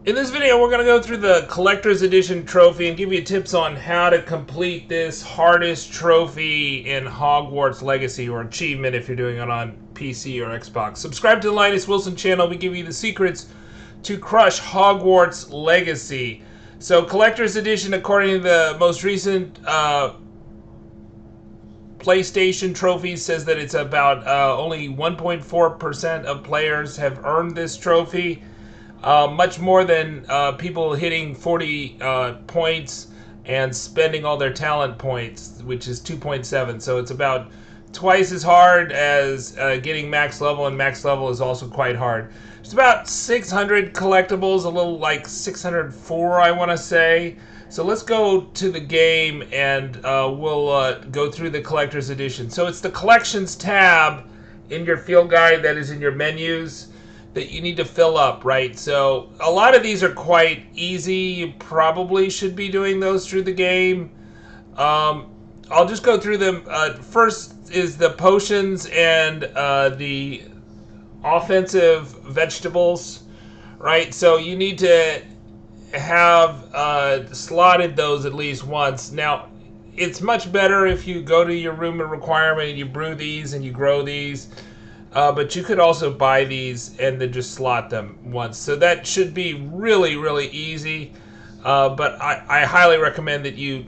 In this video, we're going to go through the Collector's Edition trophy and give you tips on how to complete this hardest trophy in Hogwarts Legacy, or achievement if you're doing it on PC or Xbox. Subscribe to the Linus Wilson channel. We give you the secrets to crush Hogwarts Legacy. So, Collector's Edition, according to the most recent PlayStation trophies, says that it's about only 1.4% of players have earned this trophy. Much more than people hitting 40 points and spending all their talent points, which is 2.7. So it's about twice as hard as getting max level, and max level is also quite hard. It's about 600 collectibles, a little like 604, I want to say. So let's go to the game and we'll go through the Collector's Edition. So it's the Collections tab in your field guide that is in your menus that you need to fill up, right? So a lot of these are quite easy. You probably should be doing those through the game. I'll just go through them. First is the potions and the offensive vegetables, right? So you need to have slotted those at least once. Now, it's much better if you go to your room of requirement and you brew these and you grow these. But you could also buy these and then just slot them once. So that should be really, really easy. But I highly recommend that you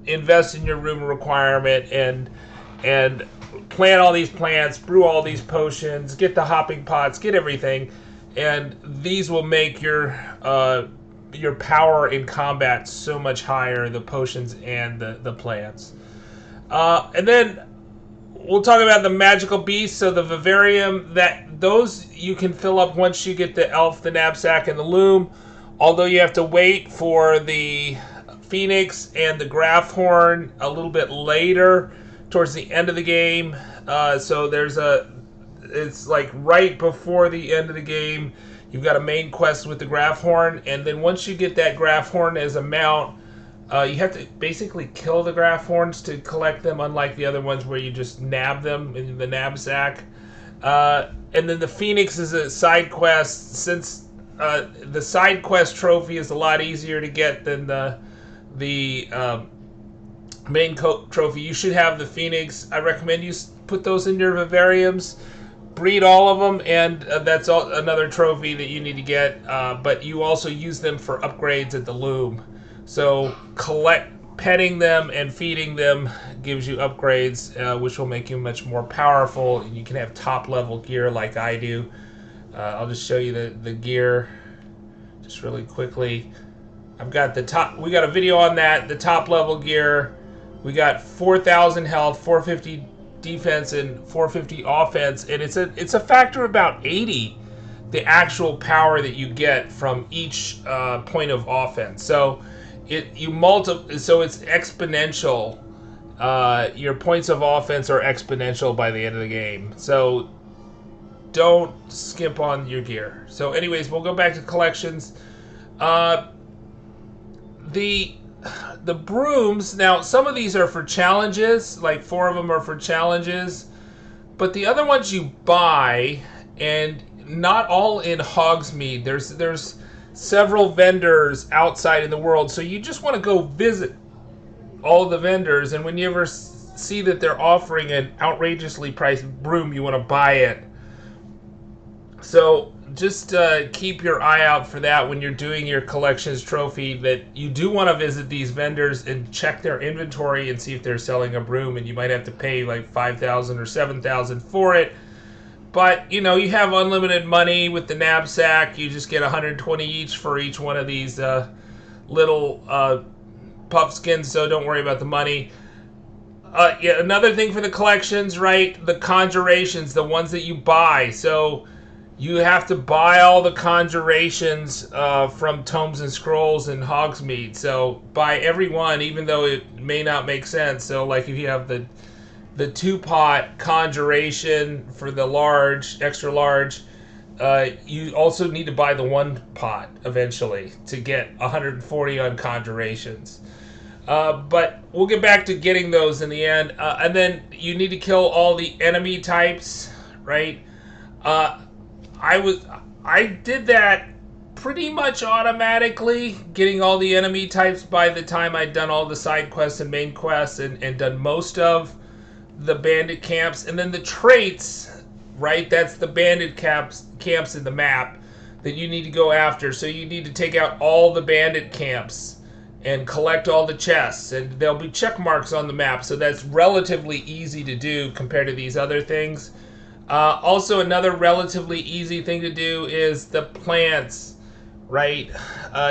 invest in your room requirement and plant all these plants, brew all these potions, get the hopping pots, get everything. And these will make your power in combat so much higher, the potions and the plants. And then we'll talk about the magical beasts. So the vivarium, those you can fill up once you get the elf, the knapsack, and the loom. Although you have to wait for the phoenix and the grafhorn a little bit later, towards the end of the game. So it's like right before the end of the game. You've got a main quest with the grafhorn, and then once you get that grafhorn as a mount, you have to basically kill the grafhorns to collect them, unlike the other ones where you just nab them in the knapsack. And then the Phoenix is a side quest. Since the side quest trophy is a lot easier to get than the main trophy, you should have the Phoenix. I recommend you put those in your vivariums, breed all of them, and that's another trophy that you need to get. But you also use them for upgrades at the loom. So petting them and feeding them gives you upgrades, which will make you much more powerful. And you can have top level gear like I do. I'll just show you the gear just really quickly. I've got we got a video on that, the top level gear. We got 4,000 health, 450 defense, and 450 offense, and it's a factor of about 80, the actual power that you get from each point of offense. So so it's exponential. Your points of offense are exponential by the end of the game. So don't skimp on your gear. So anyways, we'll go back to collections. The brooms, now some of these are for challenges, like 4 of them are for challenges, but the other ones you buy, and not all in Hogsmeade. There's several vendors outside in the world, so you just want to go visit all the vendors, and when you ever see that they're offering an outrageously priced broom, you want to buy it. So just keep your eye out for that when you're doing your collections trophy, that you do want to visit these vendors and check their inventory and see if they're selling a broom, and you might have to pay like 5,000 or 7,000 for it. But, you have unlimited money with the knapsack. You just get 120 each for each one of these little puffskins, so don't worry about the money. Yeah, another thing for the collections, right? The conjurations, the ones that you buy. So you have to buy all the conjurations from Tomes and Scrolls and Hogsmeade. So buy every one, even though it may not make sense. So like if you have the 2-pot conjuration for the extra large, you also need to buy the 1-pot eventually to get 140 on conjurations. But we'll get back to getting those in the end. And then you need to kill all the enemy types, right? I did that pretty much automatically getting all the enemy types by the time I'd done all the side quests and main quests and done most of the bandit camps. And then the traits, right, that's the bandit camps in the map that you need to go after. So you need to take out all the bandit camps and collect all the chests, and there'll be check marks on the map, so that's relatively easy to do compared to these other things. Also, another relatively easy thing to do is the plants, right?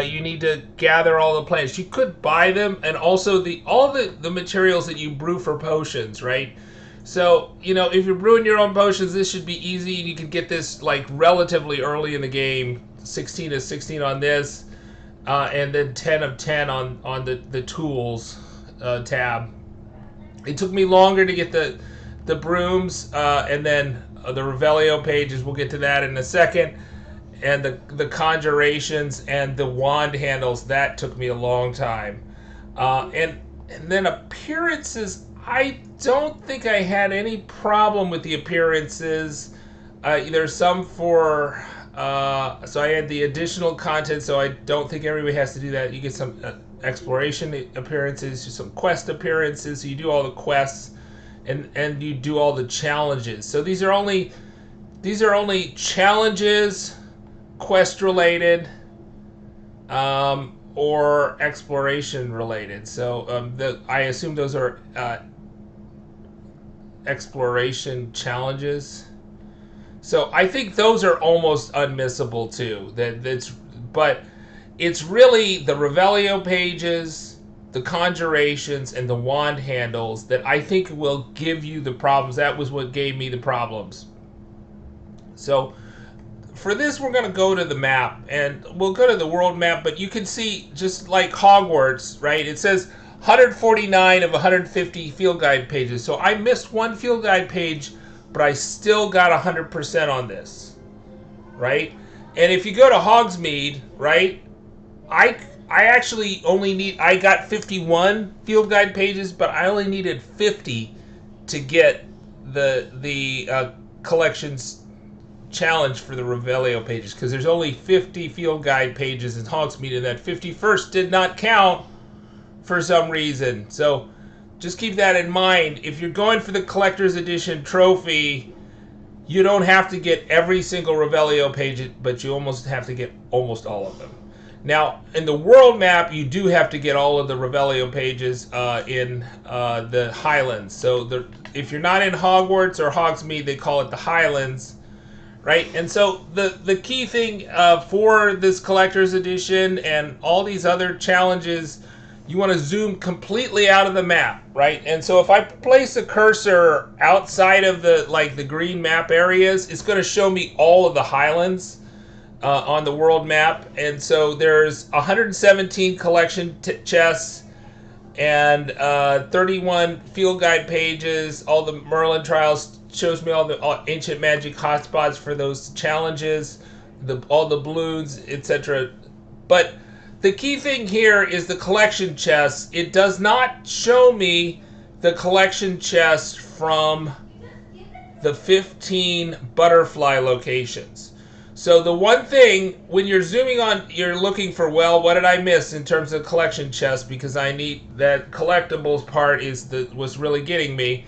You need to gather all the plants. You could buy them, and also all the materials that you brew for potions, right? So, you know, if you're brewing your own potions, this should be easy. You can get this like relatively early in the game, 16 of 16 on this, and then 10 of 10 on the tools tab. It took me longer to get the brooms, and then the Revelio pages, we'll get to that in a second, and the conjurations and the wand handles, that took me a long time. And then appearances, I don't think I had any problem with the appearances. There's some for, so I had the additional content, so I don't think everybody has to do that. You get some exploration appearances, some quest appearances, so you do all the quests, and you do all the challenges. So these are only challenges, quest related, or exploration related. So I assume those are exploration challenges. So I think those are almost unmissable too. But it's really the Revelio pages, the conjurations, and the wand handles that I think will give you the problems. That was what gave me the problems. So for this, we're going to go to the map, and we'll go to the world map, but you can see, just like Hogwarts, right? It says 149 of 150 field guide pages. So I missed one field guide page, but I still got 100% on this, right? And if you go to Hogsmeade, right, I actually I got 51 field guide pages, but I only needed 50 to get the collections challenge for the Revelio pages, because there's only 50 field guide pages in Hogsmeade, and that 51st did not count for some reason. So just keep that in mind. If you're going for the collector's edition trophy, you don't have to get every single Revelio page, but you almost have to get almost all of them. Now, in the world map, you do have to get all of the Revelio pages in the Highlands. So if you're not in Hogwarts or Hogsmeade, they call it the Highlands, right? And so the key thing for this collector's edition and all these other challenges, you want to zoom completely out of the map, right? And so if I place a cursor outside of the green map areas, it's going to show me all of the Highlands on the world map. And so there's 117 collection chests and 31 field guide pages. All the Merlin trials shows me all the ancient magic hotspots for those challenges, all the balloons, etc. But the key thing here is the collection chests. It does not show me the collection chests from the 15 butterfly locations. So the one thing, when you're zooming on, you're looking for, well, what did I miss in terms of collection chests? Because I need that collectibles part was really getting me.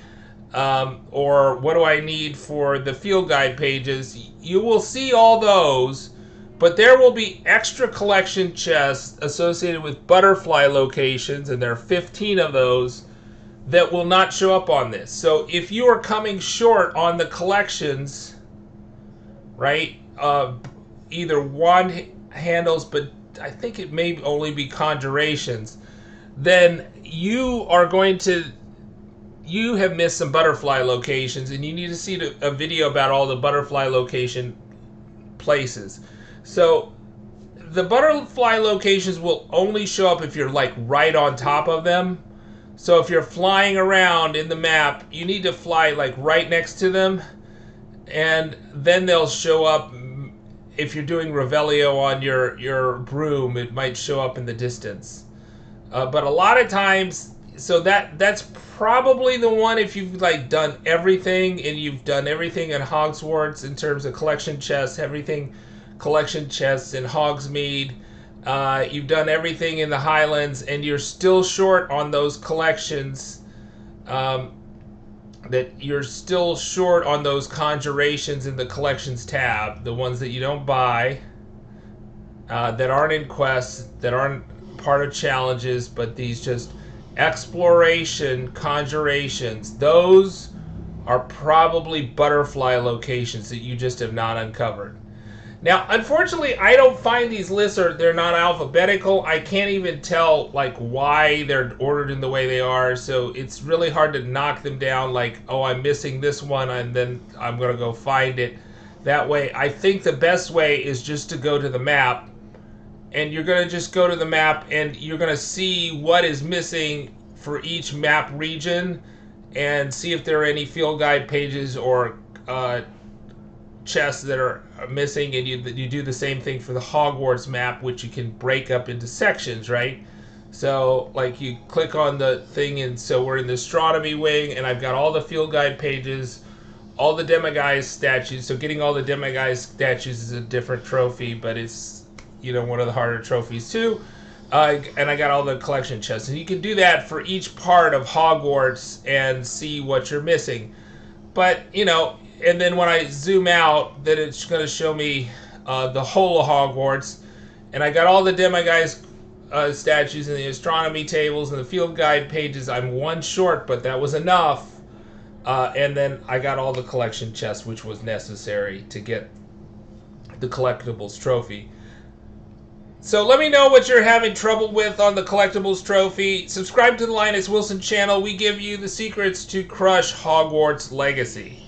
Or what do I need for the field guide pages? You will see all those, but there will be extra collection chests associated with butterfly locations, and there are 15 of those that will not show up on this. So if you are coming short on the collections, right, either wand handles, but I think it may only be conjurations, then you have missed some butterfly locations, and you need to see a video about all the butterfly location places. So the butterfly locations will only show up if you're like right on top of them. So if you're flying around in the map, you need to fly like right next to them, and then they'll show up. If you're doing Revelio on your broom, it might show up in the distance. But a lot of times, so that's probably the one if you've like done everything, and you've done everything at Hogwarts in terms of collection chests, everything collection chests in Hogsmeade. You've done everything in the Highlands, and you're still short on those collections. That you're still short on those conjurations in the collections tab, the ones that you don't buy, that aren't in quests, that aren't part of challenges, but these just exploration conjurations. Those are probably butterfly locations that you just have not uncovered. Now, unfortunately, I don't find these lists they're not alphabetical. I can't even tell like why they're ordered in the way they are. So it's really hard to knock them down like, oh, I'm missing this one and then I'm going to go find it. That way, I think the best way is just to go to the map. And you're going to just go to the map and you're going to see what is missing for each map region and see if there are any field guide pages or chests that are missing, and you do the same thing for the Hogwarts map, which you can break up into sections, right? So like you click on the thing, and so we're in the astronomy wing, and I've got all the field guide pages, all the Demiguise statues. So getting all the Demiguise statues is a different trophy, but it's, you know, one of the harder trophies too. And I got all the collection chests, and you can do that for each part of Hogwarts and see what you're missing. But you know, and then when I zoom out, then it's going to show me the whole of Hogwarts. And I got all the Demiguise statues and the astronomy tables and the field guide pages. I'm one short, but that was enough. And then I got all the collection chests, which was necessary to get the Collectibles trophy. So let me know what you're having trouble with on the Collectibles trophy. Subscribe to the Linus Wilson channel. We give you the secrets to crush Hogwarts Legacy.